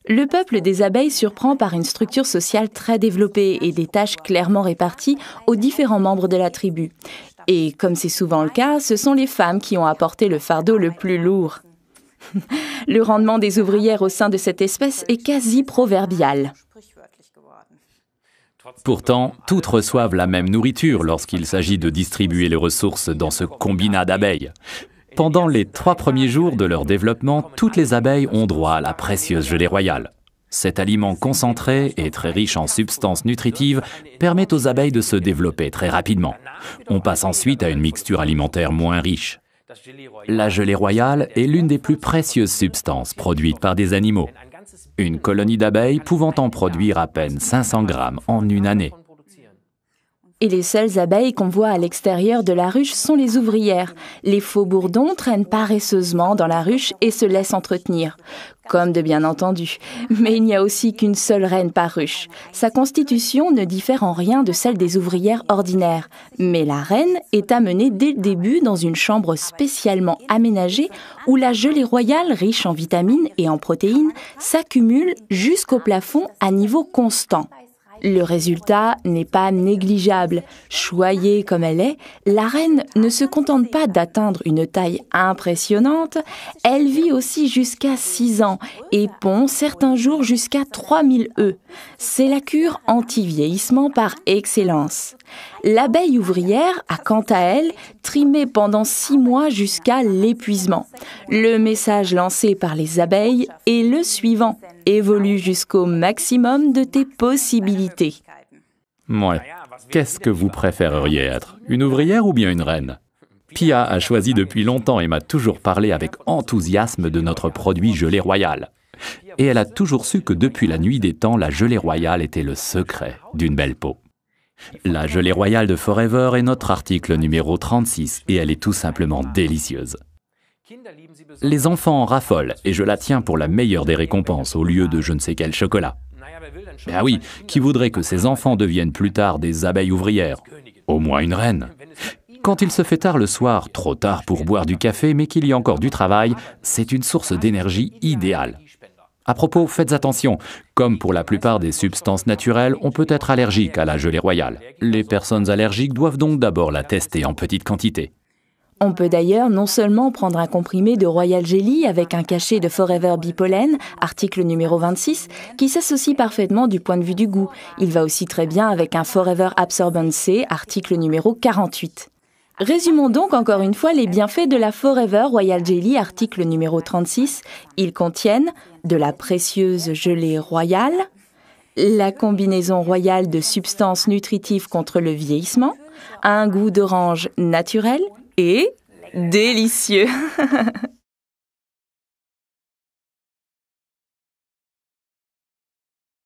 Le peuple des abeilles surprend par une structure sociale très développée et des tâches clairement réparties aux différents membres de la tribu. Et comme c'est souvent le cas, ce sont les femmes qui ont apporté le fardeau le plus lourd. Le rendement des ouvrières au sein de cette espèce est quasi proverbial. Pourtant, toutes reçoivent la même nourriture lorsqu'il s'agit de distribuer les ressources dans ce combinat d'abeilles. Pendant les 3 premiers jours de leur développement, toutes les abeilles ont droit à la précieuse gelée royale. Cet aliment concentré et très riche en substances nutritives permet aux abeilles de se développer très rapidement. On passe ensuite à une mixture alimentaire moins riche. La gelée royale est l'une des plus précieuses substances produites par des animaux. Une colonie d'abeilles pouvant en produire à peine 500 grammes en une année. Et les seules abeilles qu'on voit à l'extérieur de la ruche sont les ouvrières. Les faux bourdons traînent paresseusement dans la ruche et se laissent entretenir. Comme de bien entendu. Mais il n'y a aussi qu'une seule reine par ruche. Sa constitution ne diffère en rien de celle des ouvrières ordinaires. Mais la reine est amenée dès le début dans une chambre spécialement aménagée où la gelée royale, riche en vitamines et en protéines, s'accumule jusqu'au plafond à niveau constant. Le résultat n'est pas négligeable. Choyée comme elle est, la reine ne se contente pas d'atteindre une taille impressionnante, elle vit aussi jusqu'à 6 ans et pond certains jours jusqu'à 3000 œufs. C'est la cure anti-vieillissement par excellence. L'abeille ouvrière a quant à elle trimé pendant 6 mois jusqu'à l'épuisement. Le message lancé par les abeilles est le suivant. Évolue jusqu'au maximum de tes possibilités. Ouais. Qu'est-ce que vous préféreriez être? Une ouvrière ou bien une reine? Pia a choisi depuis longtemps et m'a toujours parlé avec enthousiasme de notre produit gelée royale. Et elle a toujours su que depuis la nuit des temps, la gelée royale était le secret d'une belle peau. La gelée royale de Forever est notre article numéro 36 et elle est tout simplement délicieuse. Les enfants en raffolent et je la tiens pour la meilleure des récompenses au lieu de je ne sais quel chocolat. Ben oui, qui voudrait que ses enfants deviennent plus tard des abeilles ouvrières? Au moins une reine. Quand il se fait tard le soir, trop tard pour boire du café, mais qu'il y a encore du travail, c'est une source d'énergie idéale. À propos, faites attention, comme pour la plupart des substances naturelles, on peut être allergique à la gelée royale. Les personnes allergiques doivent donc d'abord la tester en petite quantité. On peut d'ailleurs non seulement prendre un comprimé de Royal Jelly avec un cachet de Forever Bipollen, article numéro 26, qui s'associe parfaitement du point de vue du goût. Il va aussi très bien avec un Forever Absorbent C, article numéro 48. Résumons donc encore une fois les bienfaits de la Forever Royal Jelly, article numéro 36. Ils contiennent de la précieuse gelée royale, la combinaison royale de substances nutritives contre le vieillissement, un goût d'orange naturel et délicieux.